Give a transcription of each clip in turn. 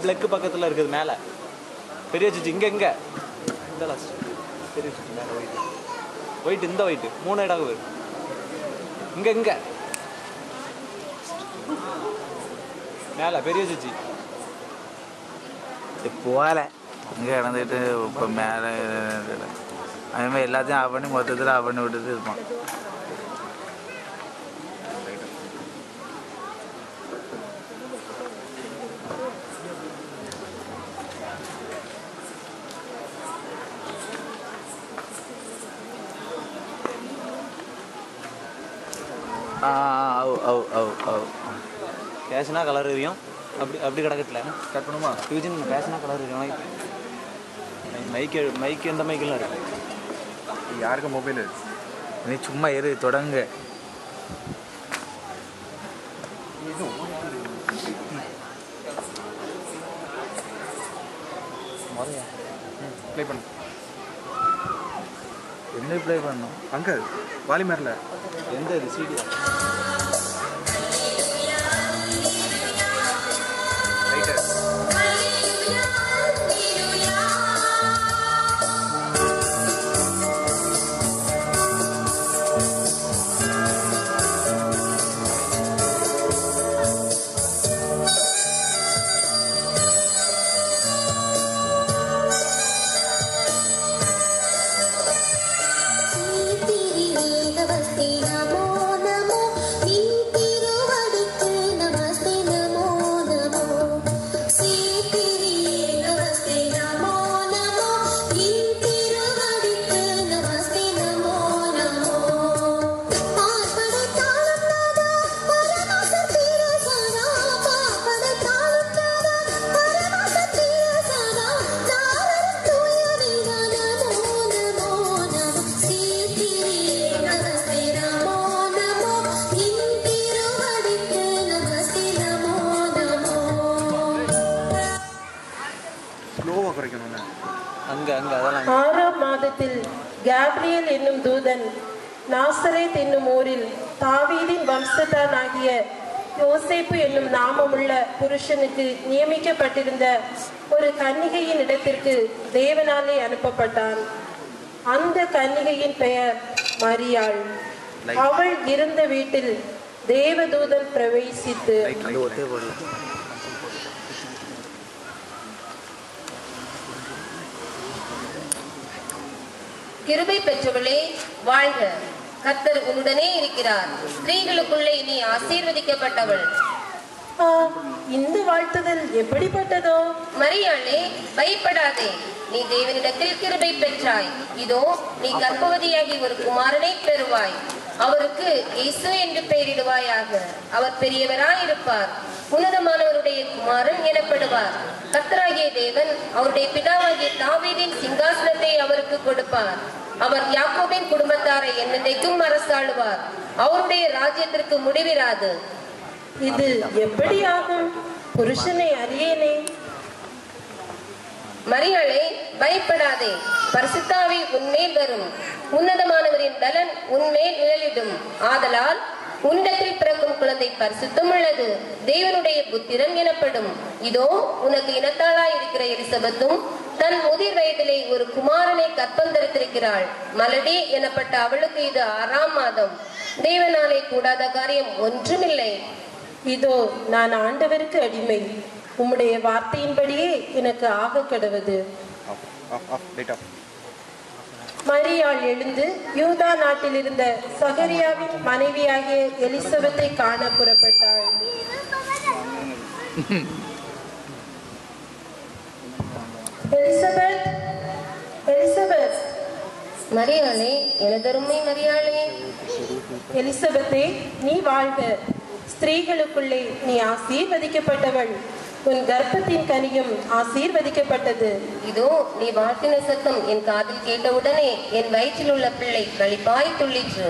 பிளக்கு பக்கத்தில் இருக்குது மேலே பெரிய சுவிட்ச். இங்கே இந்த லாஸ்ட் பெரிய சுவிட்ச் மேலே ஒயிட்டு இந்த ஒயிட்டு 3 இடம் இங்கே மேலே பெரிய சுவிட்ச் போகல இங்கே கிடந்துக்கிட்டு இப்போ மேலே அதுமாதிரி எல்லாத்தையும் ஆஃப் பண்ணி மொத்தத்தில் ஆஃப் பண்ணி விட்டுட்டு இருப்பான். பேசினா கலர் எரியும். அப்படி கிடக்கல கட் பண்ணுமா யூஜின் பேசினா கலர் எரியும். மைக்கு எந்த மைக்கெல்லாம் இருக்கு? யாருக்கு மொபைல்? நீ சும்மா ஏறு தொடங்க. ப்ளே பண்ணு. என்ன ப்ளே பண்ணணும்? அங்கே வாலிமேரில் எந்த இது சிடி? கேப்ரியல் என்னும் தூதன் நாசரேத் என்னும் ஊரில் தாவீதின் வம்சத்தானாகிய யோசேப்பு என்னும் நாமமுள்ள புருஷனுக்கு நியமிக்கப்பட்டிருந்த ஒரு கன்னிகையின் இடத்திற்கு தேவனாலே அனுப்பப்பட்டான். அந்த கன்னிகையின் பெயர் மரியாள். அவள் இருந்த வீட்டில் தேவதூதன் பிரவேசித்து, கிருபை பெற்றவளே வாழ்க, கர்த்தர் உன்னுடனே இருக்கிறார், ஸ்திரீகளுக்குள்ளே நீ ஆசீர்வதிக்கப்பட்டவள். இந்த வாழ்த்துதல் எப்படிப்பட்டதோ? மரியாளே, பயப்படாதே, நீ தேவனிடத்தில் கிருபை பெற்றாய். இதோ நீ கர்ப்பவதியாகி ஒரு குமாரனை பெறுவாய். அவருக்கு இயேசு என்று பெயரிடுவாயாக. அவர் பெரியவராயிருப்பார், உன்னதமானவருடைய குமாரன் எனப்படுவார். கர்த்தராகிய தேவன் அவருடைய பிதாவாகிய தாவீதின் சிங்காசனத்தை அவருக்கு கொடுப்பார். அவர் யாக்கோபின் குடும்பத்தாரை என்னென்றைக்கும் அரசாளுவார். அவருடைய ராஜ்யத்திற்கு முடிவிராது. இது எப்படி ஆகும்? புருஷனை அறியேனே. மரியாளே, பயப்படாதே, பரிசுத்தாவி உன்மேல் வரும், உன்னதமானவரின் பலன் உன்மேல் நிழலிடும். ஆதலால் உன்னிடத்தில் பிறக்கும் குழந்தை பரிசுத்தம் உள்ளது, தேவனுடைய புத்திரன் எனப்படும். இதோ உனக்கு இனத்தாளாய் இருக்கிற எலிசபெத்தும் தன் முதிர் வயதிலே ஒரு குமாரனை கற்பந்தரித்திருக்கிறாள். மலடி எனப்பட்ட அவளுக்கு இது 6ஆம் மாதம். தேவனாலே கூடாத காரியம் ஒன்றுமில்லை. இதோ நான் ஆண்டவருக்கு அடிமை, உம்முடைய வார்த்தையின்படியே எனக்கு ஆக கடவது. மரியாள் எழுந்து யூதா நாட்டில் இருந்த சகரியாவின் மனைவியாகிய எலிசபெத்தை காண புறப்பட்டாள். Elizabeth, Elizabeth. மரியாளே, எனதருமை மரியாளே. எலிசபெத்தே, நீ வாழ்க, ஸ்திரீகளுக்குள்ளே நீ ஆசீர்வதிக்கப்பட்டவள், உன் கர்ப்பத்தின் கனியும் ஆசீர்வதிக்கப்பட்டது. இதோ நீ வாழ்த்தின சத்தம் என் காதில் கேட்டவுடனே என் வயிற்றில் உள்ள பிள்ளை களிப்பாய் துள்ளிற்று.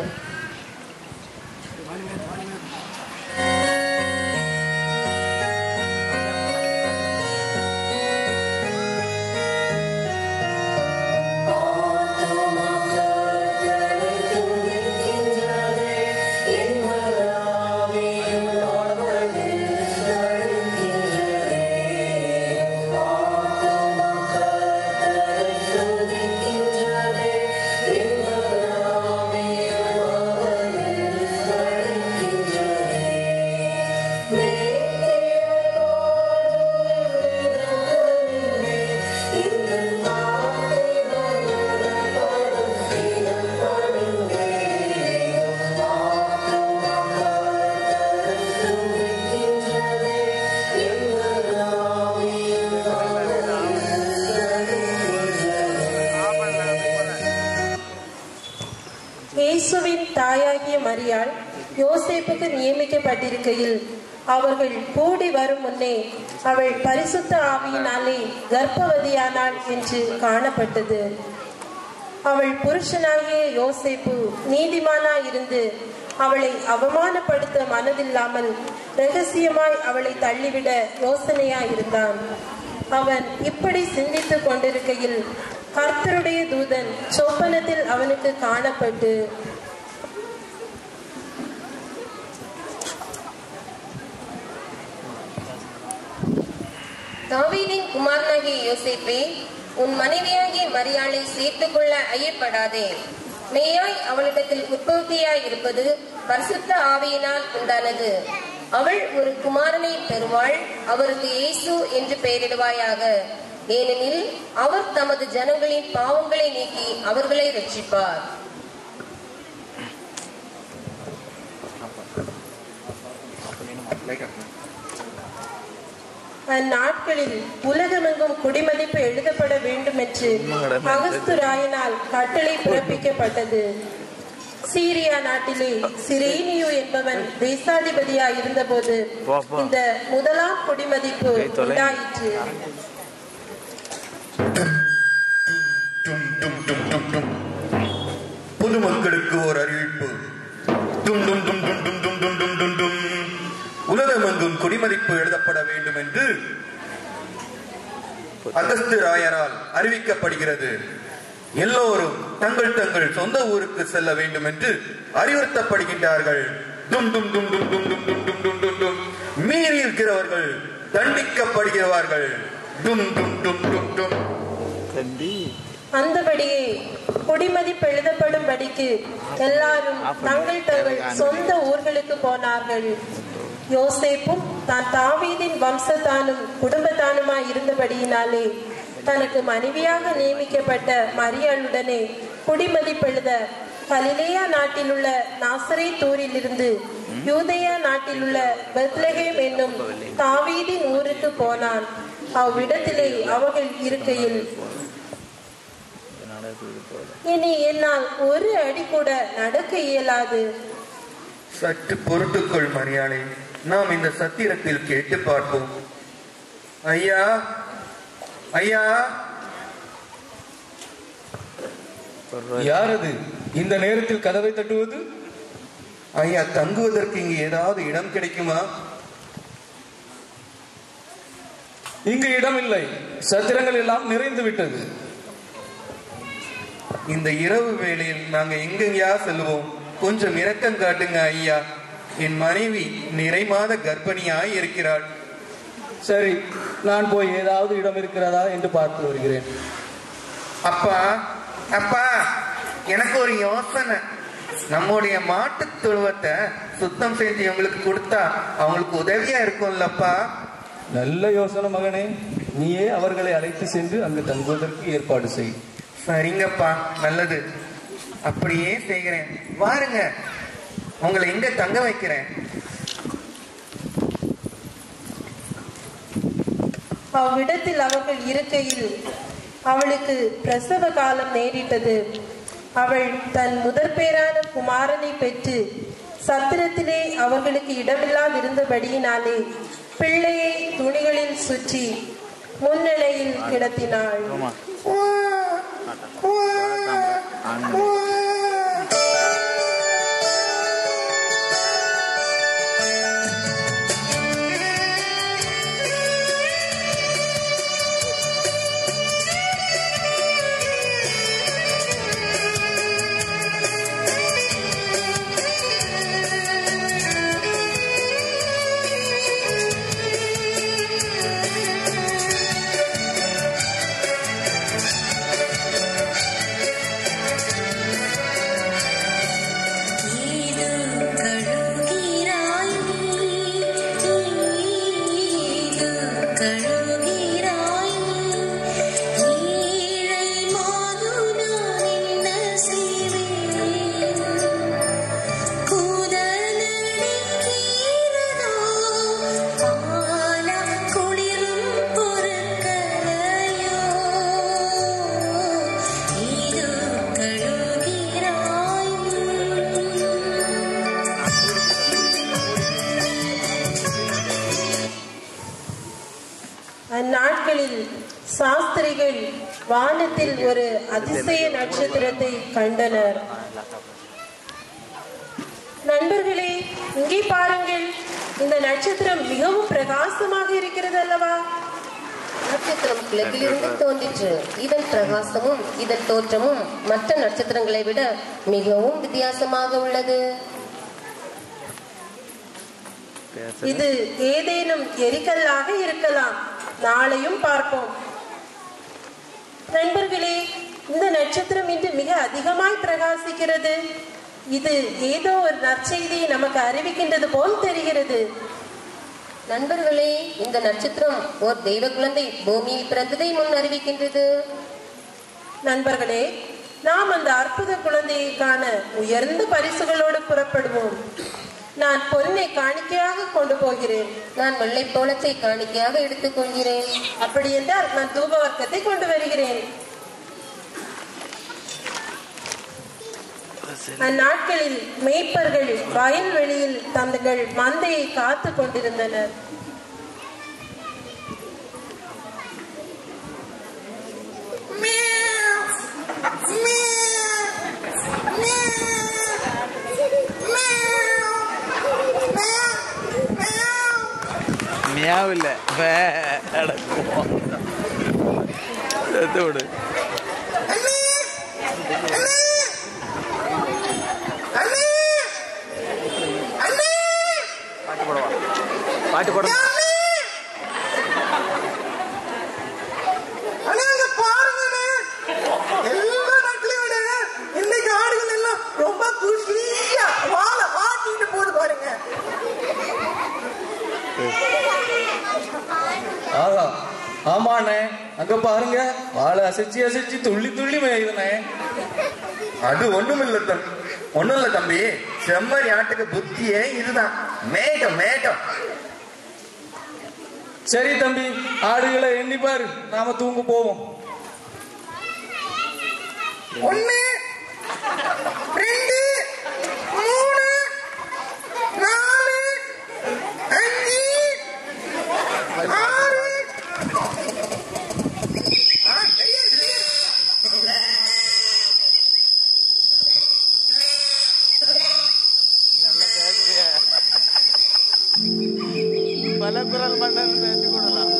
தாயாகிய மரியாள் யோசேப்புக்கு நியமிக்கப்பட்டிருக்கையில் அவர்கள் கூடி வரும் முன்னே அவள் பரிசுத்த ஆவியினாலே கர்ப்பவதியானாள் என்று காணப்பட்டது. அவள் புருஷனாகிய யோசேப்பு நீதிமானாயிருந்து அவளை அவமானப்படுத்த மனதில்லாமல் இரகசியமாய் அவளை தள்ளிவிட யோசனையாயிருந்தான். அவன் இப்படி சிந்தித்துக் கொண்டிருக்கையில் கர்த்தருடைய தூதன் சொப்பனத்தில் அவனுக்கு காணப்பட்டு, தாவீதின் குமாரனாகிய யோசேப்பே, உன் மனைவியாகிய மரியாளை சேர்த்துக் கொள்ள ஐயப்படாதே. மெய்யாய் அவளிடத்தில் உற்பத்தியாய் இருப்பது பரிசுத்த ஆவியினால் உண்டானது. அவள் ஒரு குமாரனை பெறுவாள். அவருக்கு இயேசு என்று பெயரிடுவாயாக. ஏனெனில் அவர் தமது ஜனங்களின் பாவங்களை நீக்கி அவர்களை ரட்சிப்பார். அந்நாட்களில் உலகமெங்கும் குடிமதிப்பு எழுதப்பட வேண்டும் என்று அகஸ்துராயினால் கட்டளை பிறப்பிக்கப்பட்டது. சீரியா நாட்டிலே சிரேனியு என்பவன் தேசாதிபதியாய் இருந்தபோது இந்த முதலாம் குடிமதிப்பு உண்டாயிற்று. பொதுமக்களுக்கு ஓர் அறிவிப்பு. உலகமெங்கும் குடிமதிப்பு எழுதப்பட வேண்டும் என்று அகஸ்து ராயரால் அறிவிக்கப்படுகிறது. எல்லோரும் தங்கள் தங்கள் சொந்த ஊருக்கு செல்ல வேண்டும் என்று அறிவுறுத்தப்படுகின்றார்கள். மீறி இருக்கிறவர்கள் தண்டிக்கப்படுகிறார்கள். அந்தபடியே குடிமதிப்பு எழுதப்படும்படிக்கு எல்லாரும் தங்கள் தங்கள் சொந்த ஊர்களுக்கு போனார்கள். யோசேப்பும் தான் தாவீதின் வம்சத்தானும் குடும்பத்தானுமாய் இருந்தபடியினாலே தனக்கு மனைவியாக நியமிக்கப்பட்ட மரியாளுடனே குடிமதிப்பெழுத கலிலேயா நாட்டில் உள்ள நாசரேத்தூரில் இருந்து யூதேயா நாட்டில் உள்ள பெத்லகேம் என்னும் தாவீதின் ஊருக்கு போனான். அவ்விடத்திலே அவர்கள் இருக்கையில், இனி என்னால் ஒரு அடி கூட நடக்க இயலாது. சற்று பொறுத்துக்கொள் மரியாளே, நாம் இந்த சத்திரத்தில் கேட்டு பார்ப்போம். ஐயா ஐயா, யார் அது இந்த நேரத்தில் கதவை தட்டுவது? ஐயா, தங்குவதற்கு இங்கு ஏதாவது இடம் கிடைக்குமா? இங்கு இடம் இல்லை, சத்திரங்கள் எல்லாம் நிறைந்து விட்டது. இந்த இரவு வேளையில் நாங்க எங்கெங்கயா செல்வோம்? கொஞ்சம் இரக்கம் காட்டுங்க ஐயா. என் மனைவி நிறைமாத கர்ப்பிணியாய் இருக்கிறாள். சரி, நான் போய் ஏதாவது இடம் இருக்கிறதா என்று பார்த்து வருகிறேன். அப்பா அப்பா, எனக்கு ஒரு யோசனை. நம்முடைய மாட்டு தொழுவத்தை சுத்தம் செஞ்சு உங்களுக்கு கொடுத்தா அவங்களுக்கு உதவியா இருக்கும்லப்பா. நல்ல யோசனை மகனே, நீயே அவர்களை அழைத்து சென்று அங்கு தங்குவதற்கு ஏற்பாடு செய். சரிங்கப்பா, நல்லது, அப்படியே செய்கிறேன். வாருங்க, உங்களை எங்க தங்க வைக்கிறேன். அவ்விடத்தில் அவர்கள் இருக்கையில் அவளுக்கு பிரசவ காலம் நேரிட்டது. அவள் தன் முதற்பேரான குமாரனை பெற்று சத்திரத்திலே அவர்களுக்கு இடமில்லாதிருந்தபடியினாலே பிள்ளையை துணிகளில் சுற்றி முன்னணியில் கிடத்தினாள். அந்நாட்களில் சாஸ்திரிகள் வானத்தில் ஒரு அதிசய நட்சத்திரத்தை கண்டனர். நண்பர்களே, இங்கே பாருங்கள், இந்த நட்சத்திரம் மிகவும் பிரகாசமாக இருக்கிறது அல்லவா? நட்சத்திரம் கிழக்கிலிருந்து தோன்றிற்று. இதன் பிரகாசமும் இதன் தோற்றமும் மற்ற நட்சத்திரங்களை விட மிகவும் வித்தியாசமாக உள்ளது. இது ஏதேனும் எரிகல்லாக இருக்கலாம். நாளையும் பார்ப்போம். நண்பர்களே, இந்த நட்சத்திரம் இன்று மிக அதிகமாய் பிரகாசிக்கிறது. இது ஏதோ ஒரு நற்செய்தியை நமக்கு அறிவிக்கின்றது போல் தெரிகிறது. நண்பர்களே, இந்த நட்சத்திரம் ஒரு தெய்வ குழந்தை பூமியில் பிறந்ததை முன் அறிவிக்கின்றது. நண்பர்களே, நாம் அந்த அற்புத குழந்தையை காண உயர்ந்த பரிசுகளோடு புறப்படுவோம். நான் பொன்னை காணிக்கையாக கொண்டு போகிறேன். நான் வெள்ளை போலத்தை காணிக்கையாக எடுத்துக் கொள்கிறேன். அப்படி என்றால் நான் தூப வர்க்கத்தை கொண்டு வருகிறேன். அந்நாட்களில் மேய்ப்பர்கள் வயல்வெளியில் தங்கள் மந்தையை காத்து கொண்டிருந்தனர். மியாவில்லை விடு. பாட்டு போட ரொம்ப குஷியா வாழ ஆட்டிட்டு போது பாருங்க. ஆஹா, ஆமாண்ணே, அங்க பாருங்க, வாழை அசைச்சு அசைச்சு துள்ளி துள்ளி மேயுதுண்ணே. அது ஒண்ணும் இல்ல தம்பி, செம்மறி ஆட்டுக்கு புத்தியே இதுதான். மேகம் மேகம். சரி தம்பி, ஆடுகளை எண்ணி பாரு, நாம தூங்க போவோம். 1 2 3 4 5 6 பல குரல் மன்னன் பேசி கூடலாம்.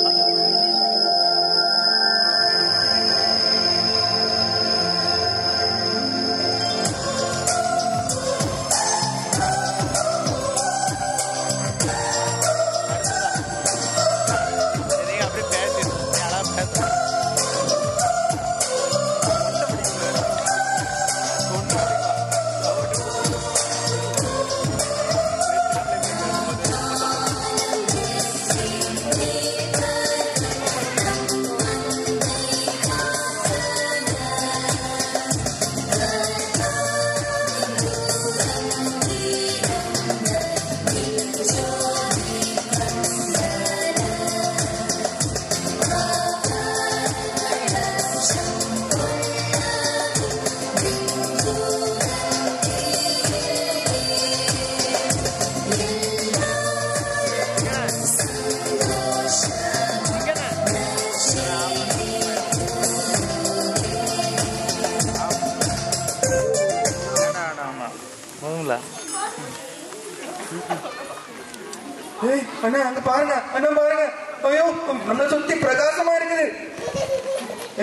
அண்ணா அங்க பாருங்க, அண்ணா பாருங்க. ஐயோ, நம்மளை சுத்தி பிரகாசமா இருக்குது.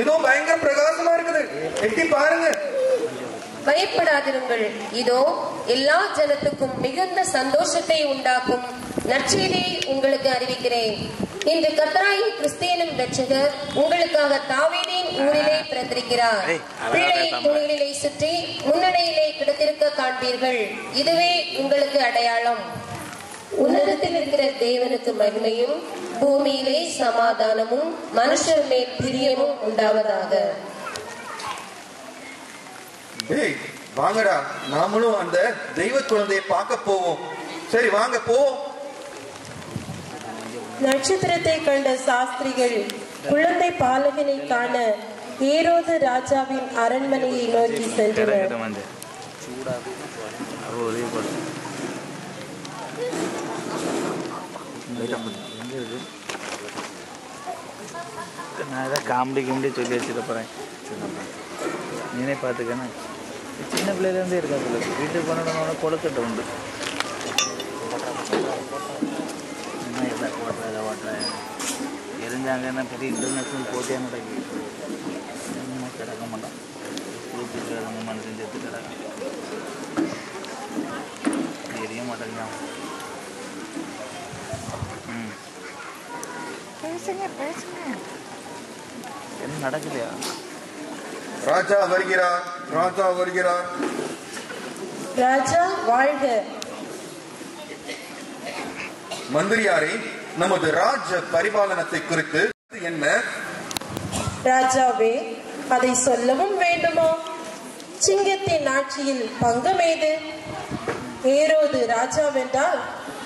ஏதோ பயங்கர பிரகாசமா இருக்குது. எட்டி பாருங்க. பயப்படாதிருங்கள். இதோ எல்லா ஜனத்துக்கும் மிகுந்த சந்தோஷத்தை உண்டாக்கும் நற்செய்தியை உங்களுக்கு அறிவிக்கிறேன். இன்று கர்த்தராகிய கிறிஸ்து எனும் இரட்சகர் உங்களுக்காக தாவீதின் ஊரிலே பிறந்திருக்கிறார். பிள்ளை துணியிலே சுற்றி முன்னணியிலே கிடத்திருக்க காண்பீர்கள். இதுவே உங்களுக்கு அடையாளம். உன்னதத்தில் இருக்கிற தேவனுக்கு மகிமையும் பூமியிலே சமாதானமும் மனுஷர் மேல் பிரியமும் உண்டாவதாக. டேய் வாங்கடா, நாமளும் அந்த தெய்வ குழந்தையை பார்க்க போவோம். சரி வாங்க போவோம். நட்சத்திரத்தை கண்ட சாஸ்திரிகள் குழந்தை பாலகனை காண ஏரோது ராஜாவின் அரண்மனையை நோக்கி சென்றனர். நான் ஏதாவது காமெடி சொல்லி வச்சுட்டு போகிறேன். நீனே பார்த்துக்கண்ணா. சின்ன பிள்ளையிலேருந்தே இருக்காது. வீட்டுக்கு பண்ணணும்னா கொழுக்கட்டை உண்டு. என்ன எல்லாம் ஓட்டுறேன் ஓட்டுறேன் எரிஞ்சாங்கன்னா பெரிய இன்டர்நேஷ்னல் போட்டியாக நடக்குது. கிடக்க மாட்டான். குளிச்சுட்டு நம்ம மனுஷன் சேர்த்து கிடக்க எரிய மாட்டேங்கிறான். பேசுங்க என்ன நடக்கலையா? ராஜா வருகிறார், ராஜா வருகிறார். ராஜா வாழ்க. மந்திரியாரே, நமது ராஜ பரிபாலனத்தை குறித்து என்ன? ராஜாவே, அதை சொல்லவும் வேண்டுமோ? சிங்கத்தின் ஆட்சியில் பங்கமேது? ஏரோது ராஜாவென்றால்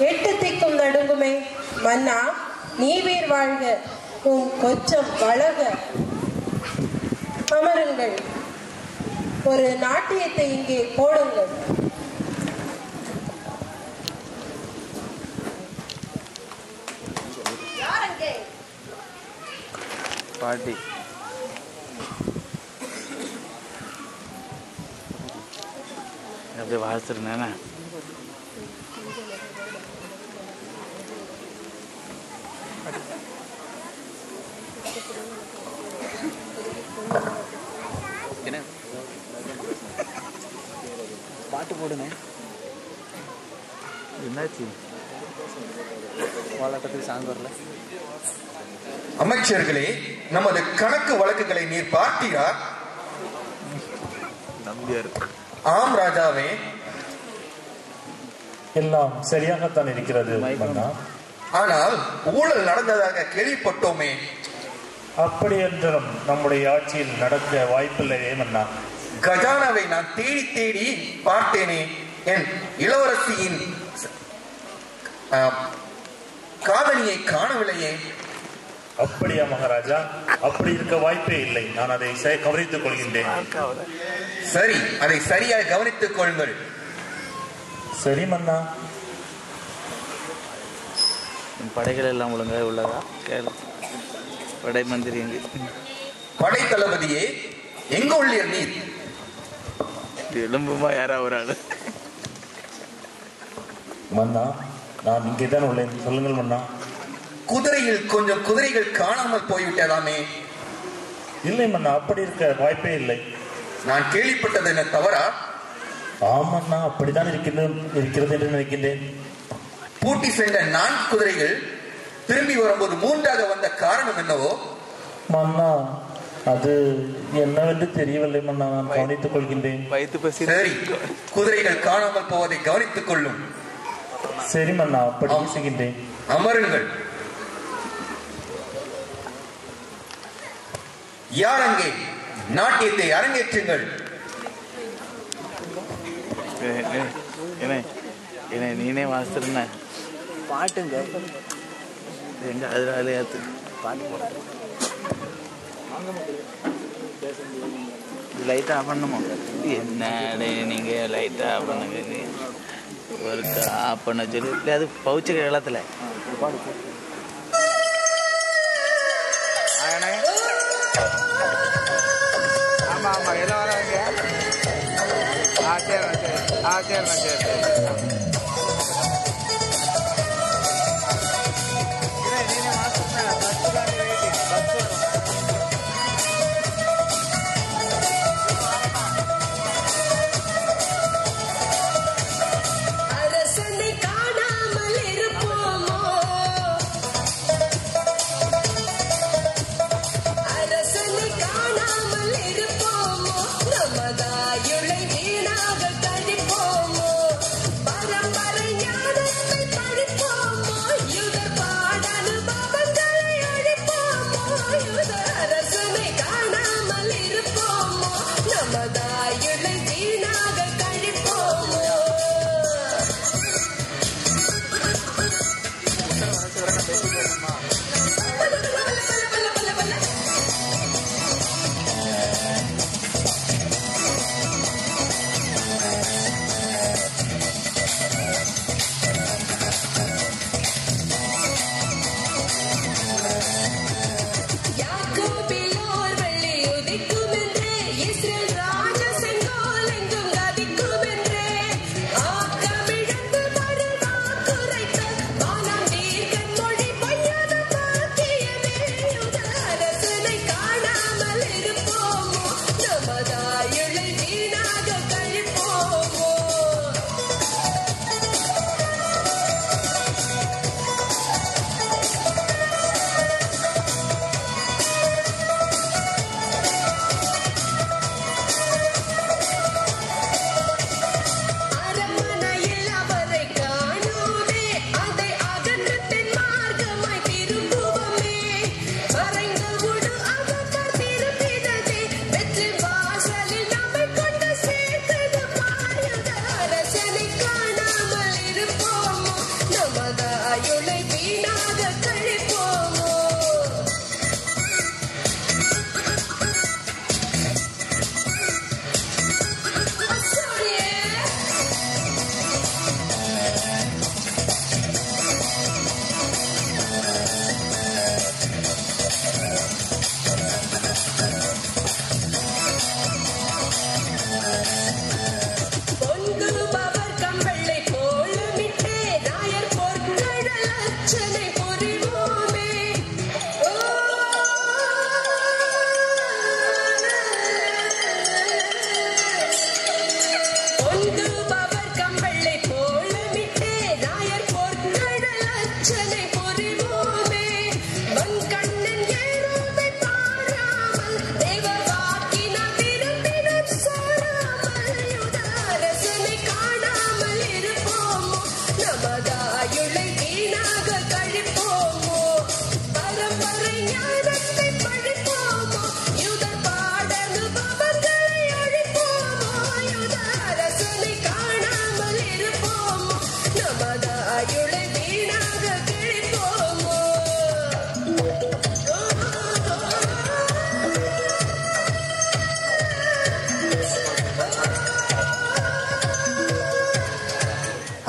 8 திக்கும் நடுங்குமே. மன்னா, நீவீர் வாழ்க, உன் கொச்சம் வளக. அமருங்கள். ஒரு நாட்டியத்தை இங்கே போடுங்கள். பாட்டி அப்படியே வாழ்த்துருந்தேண்ணே. பாட்டு போடுங்க. என்னாச்சு? வாழட்டத்துக்கு சாங் வரல. அமைச்சர்களே, நமது கணக்கு வழக்குகளை நீர் பார்த்தீரா? நம்பியார். ஆம் ராஜாவே. எல்லாம் சரியாகத்தான் இருக்கிறது மன்னா. ஆனால் ஊழல் நடந்ததாக கேள்விப்பட்டோமே. அப்படி என்றும் நம்முடைய ஆட்சியில் நடக்க வாய்ப்பில்லையே மன்னா. கஜானாவை நான் தேடி தேடி பார்த்தேனே. என் இளவரசியின் காதலியை காணவில்லையே. அப்படியா மகாராஜா? அப்படி இருக்க வாய்ப்பே இல்லை. நான் அதை கவனித்துக் கொள்கின்றேன். சரி, அதை சரியாக கவனித்துக் கொள்ளுங்கள். சரி மன்னா. படைகள் எல்லாம் ஒழுங்காக உள்ளதா? கேளு. படை மந்திரி எங்கு? படை தளபதியே, எங்க உள்ளீர் நீர்? எலும்புமா யாரா ஒரு ஆளு? மன்னா, நான் இங்கேதான் உள்ளேன். சொல்லுங்கள் மன்னா. குதிரையில் கொஞ்சம் குதிரைகள் காணாமல் போய்விட்டதாமே. இல்லை மன்னா, அப்படி இருக்க வாய்ப்பே இல்லை. நான் கேள்விப்பட்டது என்ன தவறா? ஆமண்ணா, அப்படித்தான் இருக்கிறது என்று நினைக்கின்றேன். பூட்டி சென்ற 4 குதிரைகள் திரும்பி வரும்போது 3ஆக வந்த காரணம் என்னவோ? மன்னா, அது என்னவென்று தெரியவில்லை மன்னா. நான் கவனித்துக் கொள்கின்றேன். சரி, குதிரைகள் காணாமல் போவதை கவனித்துக் கொள்ளும். சரி மன்னா, அப்படி செய்கின்றேன். அமருங்கள். யார் அங்கே? நாட்டியத்தை அரங்கேற்றுங்கள். நீனே வாசிருந்த பாட்டுங்க. எங்க அதில் ஏத்து பாட்டு போட்டு லைட்டாக ஆஃப் பண்ணுமோ? என்னடே நீங்கள் லைட்டாக ஆஃப் பண்ணுங்க. ஒரு ஆஃப் பண்ண சொல்லி இல்லை, அது பவுச்சு காலத்தில் ஆமாம் ஆமாம் எல்லாம் வராங்க. சரிண்ணா சரி. நமதாயுளை வீணாக கழிப்போமோ.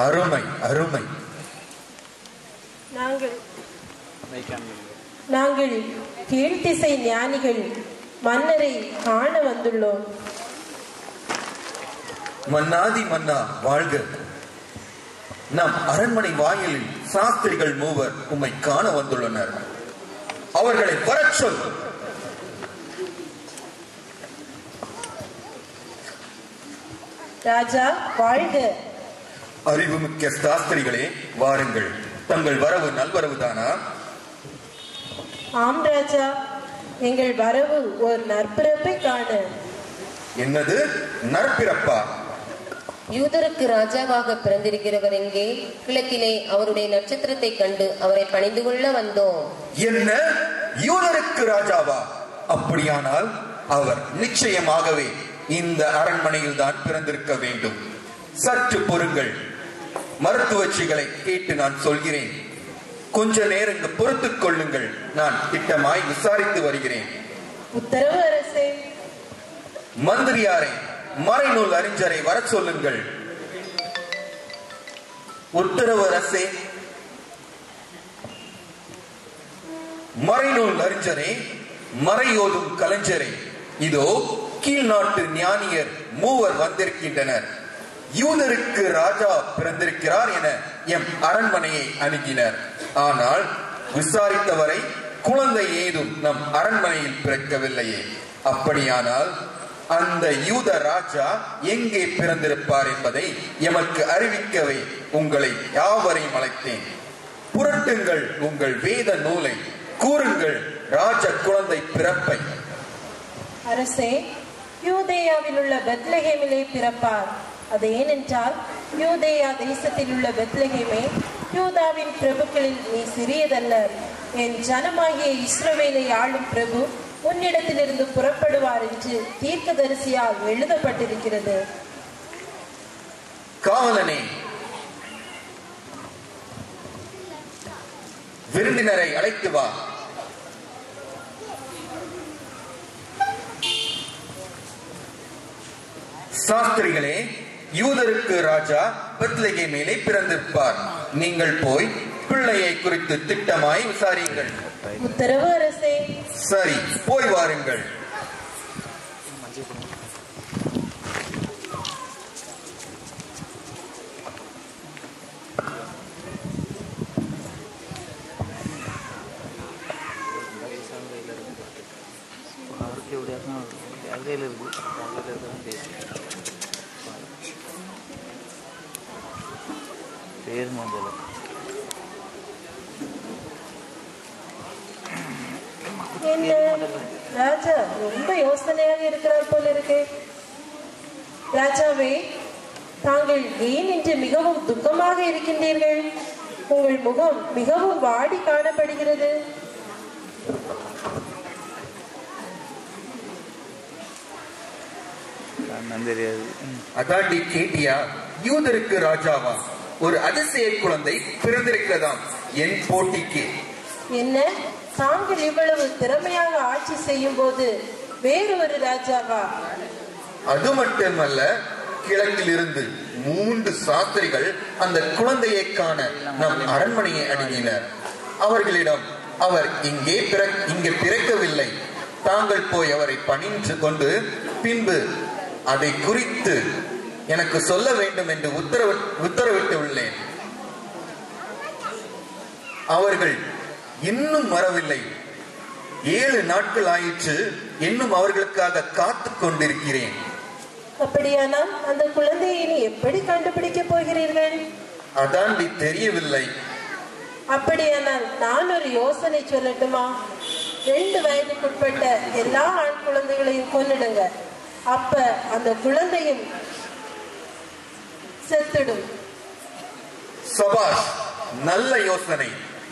அருமை அருமை. நாங்கள் கீழ்த்திசை ஞானிகள் மன்னரை காண வந்துள்ளோம். மன்னாதி மன்னா வாழ்க. நம் அரண்மனை வாயிலில் சாஸ்திரிகள் மூவர் உம்மை காண வந்துள்ளனர். அவர்களை வரச் சொல். ராஜா வாழ்க. அறிவுமிக்க சாஸ்திரிகளே வாருங்கள். தங்கள் வரவு நல்வரவுதானா? ஆம் ராஜா, எங்கள் வரவு ஒரு நற்பிறப்பை காண. என்னது நற்பிறப்பா? யூதருக்கு ராஜாவாக பிறந்திருக்கிறவர் எங்கே? கிழக்கிலே அவருடைய நட்சத்திரத்தை கண்டு அவரை பணிந்து கொள்ள வந்தோம். என்ன, யூதருக்கு ராஜாவா? அப்படியானால் அவர் நிச்சயமாகவே இந்த அரண்மனையில் தான் பிறந்திருக்க வேண்டும். சற்று பொறுங்கள், மருத்துவச்சிகளை கேட்டு நான் சொல்கிறேன். கொஞ்ச நேரம் பொறுத்துக் கொள்ளுங்கள், நான் திட்டமாய் விசாரித்து வருகிறேன். உத்தரவு அரசே. மந்திரியாரை, மறைநூல் அறிஞரை வர சொல்லுங்கள். உத்தரவு அரசே. மறைநூல் அறிஞரே, மறையோதும் கலைஞரே, இதோ கீழ் நாட்டு ஞானியர் மூவர் வந்திருக்கின்றனர். யூதருக்கு ராஜா பிறந்திருக்கிறார் என எம் அரண்மனையை அணுகினர். ஆனால் விசாரித்தவரை குழந்தை ஏதும் நம் அரண்மனையில் பிறக்கவில்லையே. அப்படியானால் அந்த யூத ராஜா எங்கே பிறந்திருப்பார் என்பதை எமக்கு அறிவிக்கவே உங்களை யாவரையும் அழைத்தேன். புரட்டுங்கள் உங்கள் வேத நூலை, கூறுங்கள் ராஜ குழந்தை பிறப்பை. அரசே, யூதேயாவில் உள்ள பெத்லகேமிலே பிறப்பார். அது ஏனென்றால் யூதேயா தேசத்தில் உள்ள பெத்லகேமே, யூதாவின் பிரபுக்களில் நீ சிறியதல்ல. என் ஜனமாகிய இஸ்ரவேலை ஆளும் பிரபு உன்னிடத்திலிருந்து புறப்படுவார் என்று தீர்க்கதரிசியால் எழுதப்பட்டிருக்கிறது. காவலனே, விருந்தினரை அழைத்து வா. சாஸ்திரிகளே, யூதருக்கு ராஜா பெத்லகேமிலே பிறந்திருப்பார். நீங்கள் போய் பிள்ளையை குறித்து திட்டமாய் விசாரியுங்கள். உத்தரவு அரசே. சரி, போய் வாருங்கள். என்ன ராஜா ரொம்ப யோசனையாக இருக்கிறார் போல இருக்கு. ராஜாவே, தாங்கள் ஏன் இன்று மிகவும் துக்கமாக இருக்கின்றீர்கள்? உங்கள் முகம் மிகவும் வாடி காணப்படுகிறது. அதாண்டி கேட்டியா? யூதருக்கு ராஜாவா ஒரு அதிசய குழந்தை பிறந்திருக்கிறதாம் என் போட்டிக்கு. என்ன, தாங்கள் இவ்வளவு திறமையாக ஆட்சி செய்யும் போது வேறு ஒரு ராஜாவா? அது மட்டுமல்ல, கிழக்கில் இருந்து 3 சாஸ்திரிகள் அந்த குழந்தையை காண நம் அரண்மனையை அணுகினர். அவர்களிடம் அவர் இங்கே பிறக்கவில்லை, தாங்கள் போய் அவரை பணிந்து கொண்டு பின்பு அதை குறித்து எனக்கு சொல்ல வேண்டும் என்று உத்தரவிட்டு உள்ளேன். அவர்கள் இன்னும் வரவில்லை. 7 நாட்கள் ஆயிற்று. இன்னும் அவர்களுக்காக காத்து கொண்டிருக்கிறேன். அப்படியானால் அந்த குழந்தையை நீ எப்படி கண்டுபிடிக்க போகிறீர்கள்? அதாண்டி தெரியவில்லை. அப்படியானால் நான் ஒரு யோசனை சொல்லட்டுமா? 2 வயதுக்குட்பட்ட எல்லா ஆண் குழந்தைகளையும் கொன்னிடுங்க. அப்ப அந்த குழந்தையும் செத்துடும். சபாஷ், நல்ல யோசனை.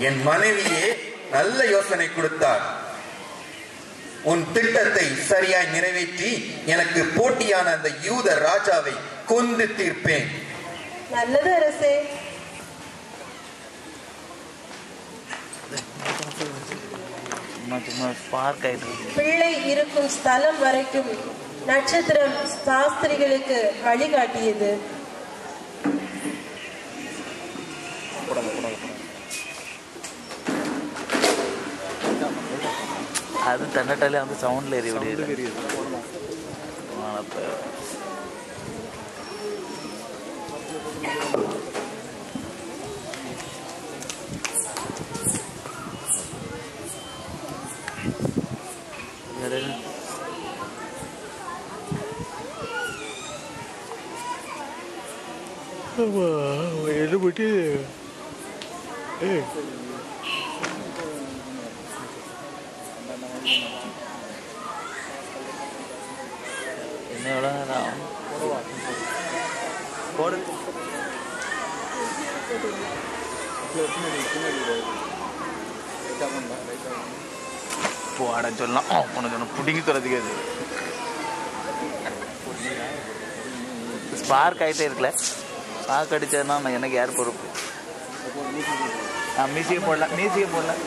என் மனைவியே நல்ல யோசனை கொடுத்தார். உன் திட்டத்தை சரியாய் நிறைவேற்றி எனக்கு போட்டியான அந்த யூத ராஜாவை கொன்று தீர்ப்பேன். நல்லது அரசே. பிள்ளை இருக்கும் ஸ்தலம் வரைக்கும் நட்சத்திரம் சாஸ்திரிகளுக்கு வழிகாட்டியது. அது தண்டட்டாலே அந்த சவுண்டில் எரிய சவுண்டு விடியுது. எது போட்டு என்ன எவ்வளோ நேரம் போடு. போட சொல்லலாம். உனக்கு ஒன்று பிடிங்கி துறதுக்காது. ஸ்பார்க் ஆகிட்டே இருக்குல்ல. ஸ்பார்க் அடித்ததுன்னா எனக்கு யார் பொறுப்பு? மியூசியம் போடலாம், மியூசியம் போடலாம்.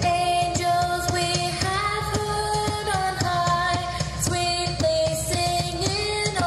Angels we have heard on high, sweetly singing.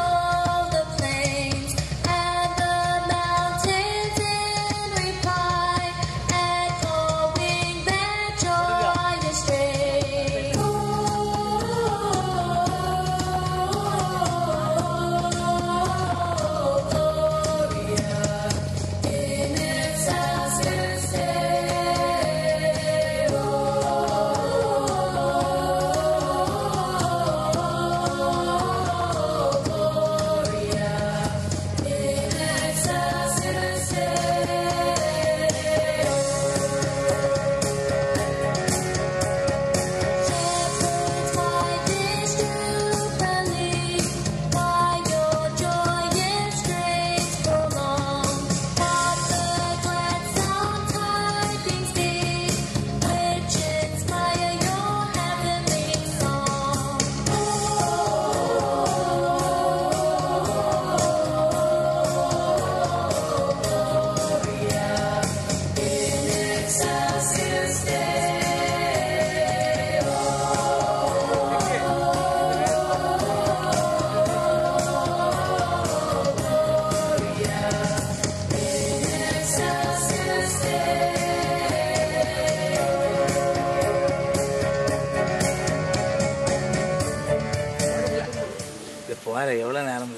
போகிற எவ்வளோ நேரம்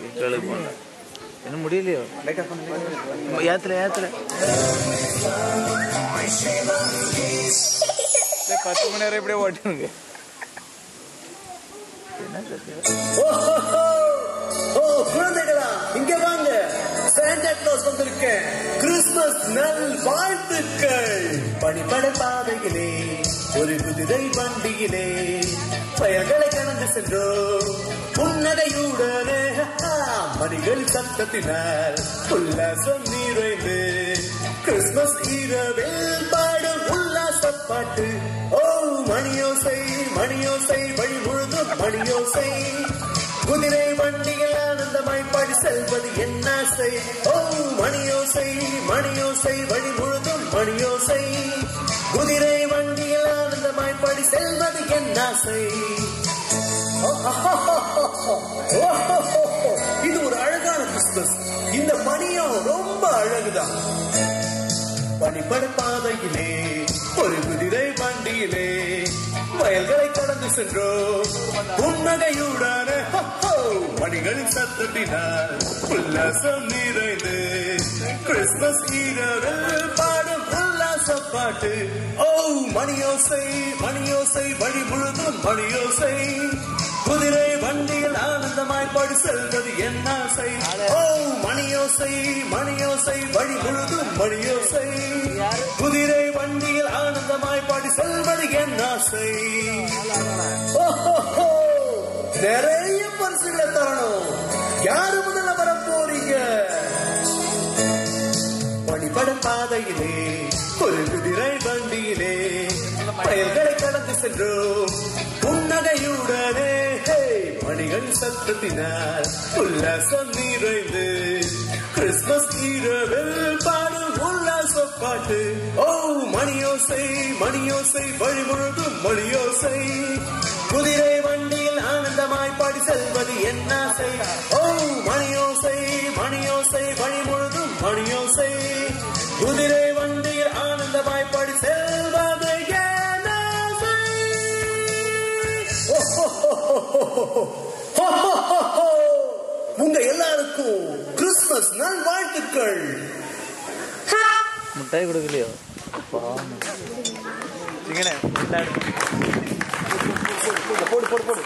வீட்டுக்கு போகல என்ன முடியலையோ ஏத்துல 10 மணி நேரம் இப்படியே ஓட்டுங்க. குழந்தைகளா இங்க வாங்க, சாண்டா கிளாஸ் வந்திருக்கேன். கிறிஸ்துமஸ் நல் வாழ்த்துக்கள். பனிப்பட பாதையிலே ஒரு குதிரை வண்டியிலே பயல்களை கடந்து சென்றோம் புன்னகையுடனே. மணிகள் சத்தத்தினால் உல்லாசம் நிறைந்து கிறிஸ்துமஸ் இரவில் பாடும் உல்லாச பாட்டு. ஓ மணியோசை மணியோசை வழி முழுதும் மணியோசை. குதிரை வண்டியில் ஆனந்தமாய் பாடி செல்வது என்ன ஆசை. ஓ மணியோசை மணியோசை வழி முழுதும் மணியோசை. குதிரை வண்டியில் ஆனந்தமாய் பாடி செல்வது என்ன ஆசை. இது ஒரு அழகான கிறிஸ்துமஸ். இந்த மணியும் ரொம்ப அழகுதான். பனிப்பட பாதையிலே ஒரு குதிரை வண்டியிலே வயல்களை கடந்து சென்றோம் புன்னகையுடன. மணிகளின் சத்தத்தினால் உல்லாசம் நிறைந்து கிறிஸ்துமஸ் இரவில் பாடும் உல்லாச பாட்டு. ஓ மணியோசை மணியோசை வழி முழுதும் மணியோசை. குதிரை வண்டியில் ஆனந்தமாய் பாடி செல்வது என்ன ஆசை. ஓ மணியோசை மணியோசை வழி முழுதும் மணியோசை. குதிரை வண்டியில் ஆனந்தமாய் பாடி செல்வது என்ன ஆசை. நிறைய பரிசுகளை தரணும். யாரு முதல்ல வர போறீங்க. பனிப்பட பாதையிலே ஒரு குதிரை வண்டியிலே பயல்களை கடந்து சென்றோம் புன்னகையுடனே. மணிகள் சத்தத்தினால் உல்லாசம் நிறைந்து கிறிஸ்துமஸ் இரவில் பாடும் உல்லாச பாட்டு. ஓ மணியோசை மணியோசை வழி முழுதும் மணியோசை. குதிரை வண்டியில் ஆனந்தமாய் பாடி செல்வது என்ன ஆசை. ஓ மணியோசை மணியோசை வழி முழுதும் மணியோசை. குதிரை வண்டியில் ஆனந்தமாய் பாடி செல்வது என்ன ஆசை. உங்க எல்லாருக்கும் கிறிஸ்துமஸ் நல் வாழ்த்துக்கள். முட்டாய் கொடுக்கலையோ போடு போடு போடு.